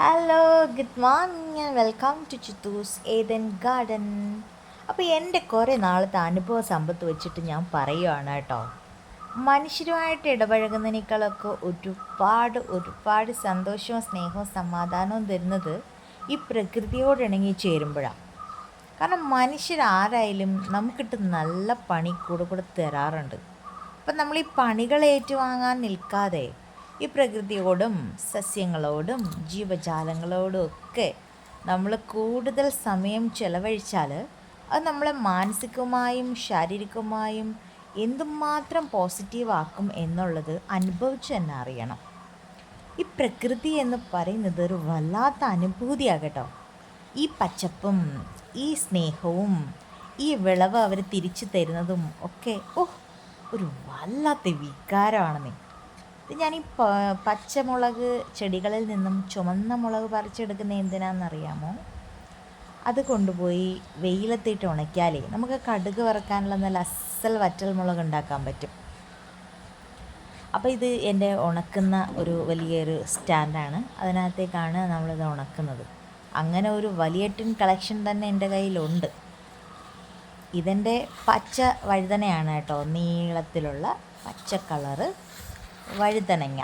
Hello, good morning and welcome to Chithoos Eden garden. അപ്പോൾ എൻ്റെ കുറേ നാളത്തെ അനുഭവ സമ്പത്ത് വെച്ചിട്ട് ഞാൻ പറയുകയാണ് കേട്ടോ. മനുഷ്യരുമായിട്ട് ഇടപഴകുന്നതിനേക്കാളൊക്കെ ഒരുപാട് സന്തോഷവും സ്നേഹവും സമാധാനവും തരുന്നത് ഈ പ്രകൃതിയോട് ഇണങ്ങി ചേരുമ്പോഴാണ്. കാരണം മനുഷ്യരാരായാലും നമുക്കിട്ട് നല്ല പണി കൂടെ തരാറുണ്ട്. അപ്പം നമ്മൾ ഈ പണികൾ ഏറ്റുവാങ്ങാൻ നിൽക്കാതെ ഈ പ്രകൃതിയോടും സസ്യങ്ങളോടും ജീവജാലങ്ങളോടും ഒക്കെ നമ്മൾ കൂടുതൽ സമയം ചെലവഴിച്ചാൽ അത് നമ്മളെ മാനസികമായും ശാരീരികമായും എന്തുമാത്രം പോസിറ്റീവാക്കും എന്നുള്ളത് അനുഭവിച്ച് തന്നെ അറിയണം. ഈ പ്രകൃതി എന്ന് പറയുന്നത് ഒരു വല്ലാത്ത അനുഭൂതിയാകട്ടോ. ഈ പച്ചപ്പും ഈ സ്നേഹവും ഈ വിളവ് അവർ തിരിച്ചു തരുന്നതും ഒക്കെ ഒരു വല്ലാത്ത വികാരമാണെന്നേ. ഇത് ഞാൻ ഈ പച്ചമുളക് ചെടികളിൽ നിന്നും ചുമന്ന മുളക് പറിച്ചെടുക്കുന്ന എന്തിനാണെന്നറിയാമോ? അത് കൊണ്ടുപോയി വെയിലത്തിട്ട് ഉണക്കിയാലേ നമുക്ക് കടുക് വറക്കാനുള്ള നല്ല അസൽ വറ്റൽ മുളക് ഉണ്ടാക്കാൻ പറ്റും. അപ്പോൾ ഇത് എൻ്റെ ഉണക്കുന്ന ഒരു വലിയൊരു സ്റ്റാൻഡാണ്. അതിനകത്തേക്കാണ് നമ്മളിത് ഉണക്കുന്നത്. അങ്ങനെ ഒരു വലിയ ടിൻ കളക്ഷൻ തന്നെ എൻ്റെ കയ്യിലുണ്ട്. ഇതെൻ്റെ പച്ച വഴുതനയാണ് കേട്ടോ, നീളത്തിലുള്ള പച്ച കളറ് വഴുതനങ്ങ.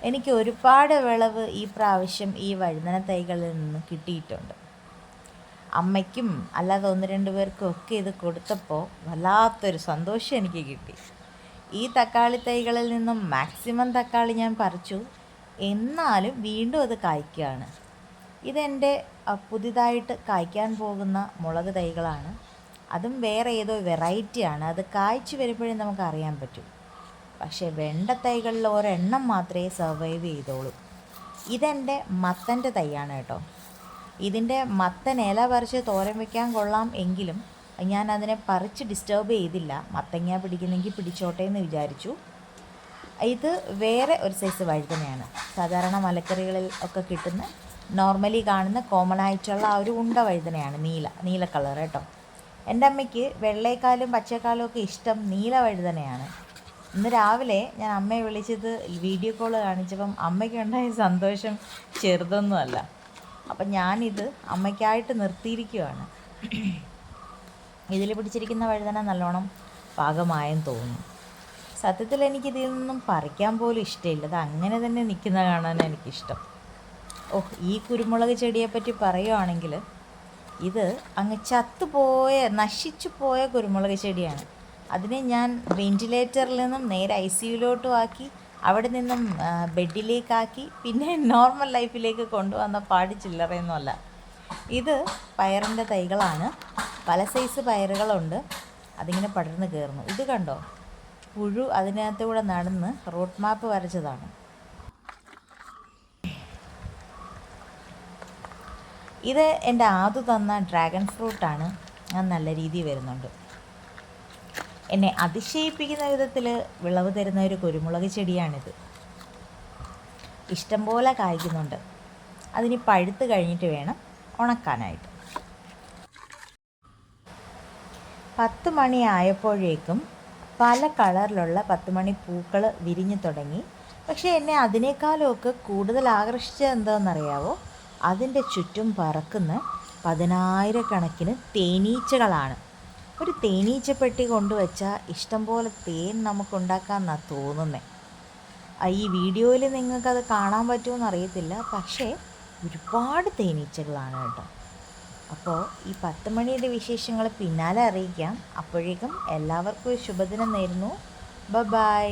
എനിക്ക് ഒരുപാട് വിളവ് ഈ പ്രാവശ്യം ഈ വഴുതന തൈകളിൽ നിന്ന് കിട്ടിയിട്ടുണ്ട്. അമ്മയ്ക്കും അല്ലാതെ 1-2 പേർക്കും ഒക്കെ ഇത് കൊടുത്തപ്പോൾ വല്ലാത്തൊരു സന്തോഷം എനിക്ക് കിട്ടി. ഈ തക്കാളി തൈകളിൽ നിന്നും മാക്സിമം തക്കാളി ഞാൻ പറിച്ചു. എന്നാലും വീണ്ടും അത് കായ്ക്കുകയാണ്. ഇതെൻ്റെ പുതിയതായിട്ട് കായ്ക്കാൻ പോകുന്ന മുളക് തൈകളാണ്. അതും വേറെ ഏതോ വെറൈറ്റിയാണ്. അത് കായ്ച്ചു വരുമ്പോഴേ നമുക്ക് അറിയാൻ പറ്റും. പക്ഷേ വെണ്ട തൈകളിൽ ഒരെണ്ണം മാത്രമേ സർവൈവ് ചെയ്തോളൂ. ഇതെൻ്റെ മത്തൻ്റെ തൈയാണ് കേട്ടോ. ഇതിൻ്റെ മത്തൻ ഇല പറിച്ച് തോരൻ വയ്ക്കാൻ കൊള്ളാം എങ്കിലും ഞാൻ അതിനെ പറിച്ച് ഡിസ്റ്റർബ് ചെയ്തില്ല. മത്തങ്ങ പിടിക്കുന്നെങ്കിൽ പിടിച്ചോട്ടെ എന്ന് വിചാരിച്ചു. ഇത് വേറെ ഒരു സൈസ് വഴുതനയാണ്. സാധാരണ മലക്കറികളിൽ ഒക്കെ കിട്ടുന്ന നോർമലി കാണുന്ന കോമൺ ആയിട്ടുള്ള ആ ഒരു ഉണ്ട വഴുതനയാണ്. നീല കളർ കേട്ടോ. എൻ്റെ അമ്മയ്ക്ക് വെള്ളയേക്കാളും പച്ചക്കാലും ഒക്കെ ഇഷ്ടം നീല വഴുതനയാണ്. ഇന്ന് രാവിലെ ഞാൻ അമ്മയെ വിളിച്ചത് വീഡിയോ കോൾ കാണിച്ചപ്പം അമ്മയ്ക്കുണ്ടായ സന്തോഷം ചെറുതൊന്നുമല്ല. അപ്പം ഞാനിത് അമ്മയ്ക്കായിട്ട് നിർത്തിയിരിക്കുകയാണ്. ഇതിൽ പിടിച്ചിരിക്കുന്ന വഴുതന നല്ലോണം പാകമായെന്ന് തോന്നുന്നു. സത്യത്തിൽ എനിക്കിതിൽ നിന്നും പറിക്കാൻ പോലും ഇഷ്ടമില്ല. അത് അങ്ങനെ തന്നെ നിൽക്കുന്ന കാണാൻ എനിക്കിഷ്ടം. ഈ കുരുമുളക് ചെടിയെപ്പറ്റി പറയുകയാണെങ്കിൽ ഇത് അങ്ങ് നശിച്ചു പോയ കുരുമുളക് ചെടിയാണ്. അതിനെ ഞാൻ വെൻറ്റിലേറ്ററിൽ നിന്നും നേരെ ICUലോട്ടും ആക്കി, അവിടെ നിന്നും ബെഡിലേക്കാക്കി, പിന്നെ നോർമൽ ലൈഫിലേക്ക് കൊണ്ടുവന്ന പാടി ചില്ലറയൊന്നുമല്ല. ഇത് പയറിൻ്റെ തൈകളാണ്. പല സൈസ് പയറുകളുണ്ട്. അതിങ്ങനെ പടർന്ന് കയറുന്നു. ഇത് കണ്ടോ, പുഴു അതിനകത്തൂടെ നടന്ന് റൂട്ട് മാപ്പ് വരച്ചതാണ്. ഇത് എൻ്റെ ആദു തന്ന ഡ്രാഗൺ ഫ്രൂട്ടാണ്. ഞാൻ നല്ല രീതിയിൽ വരുന്നുണ്ട്. എന്നെ അതിശയിപ്പിക്കുന്ന വിധത്തിൽ വിളവ് തരുന്ന ഒരു കുരുമുളക് ചെടിയാണിത്. ഇഷ്ടംപോലെ കായ്ക്കുന്നുണ്ട്. അതിന് പഴുത്ത് കഴിഞ്ഞിട്ട് വേണം ഉണക്കാനായിട്ട്. 10 മണി ആയപ്പോഴേക്കും പല കളറിലുള്ള 10 മണി പൂക്കൾ വിരിഞ്ഞു തുടങ്ങി. പക്ഷേ എന്നെ അതിനേക്കാളുമൊക്കെ കൂടുതൽ ആകർഷിച്ചത് എന്താണെന്നറിയാവോ? അതിൻ്റെ ചുറ്റും പറക്കുന്ന 10,000-കണക്കിന് തേനീച്ചകളാണ്. ഒരു തേനീച്ചപ്പെട്ടി കൊണ്ടുവച്ചാൽ ഇഷ്ടംപോലെ തേൻ നമുക്കുണ്ടാക്കാമെന്നാണ് തോന്നുന്നത്. ഈ വീഡിയോയിൽ നിങ്ങൾക്കത് കാണാൻ പറ്റുമെന്ന് അറിയത്തില്ല. പക്ഷേ ഒരുപാട് തേനീച്ചകളാണ് കേട്ടോ. അപ്പോൾ ഈ 10 മണിയുടെ വിശേഷങ്ങൾ പിന്നാലെ അറിയിക്കാം. അപ്പോഴേക്കും എല്ലാവർക്കും ഒരു ശുഭദിനം നേരുന്നു. ബൈ.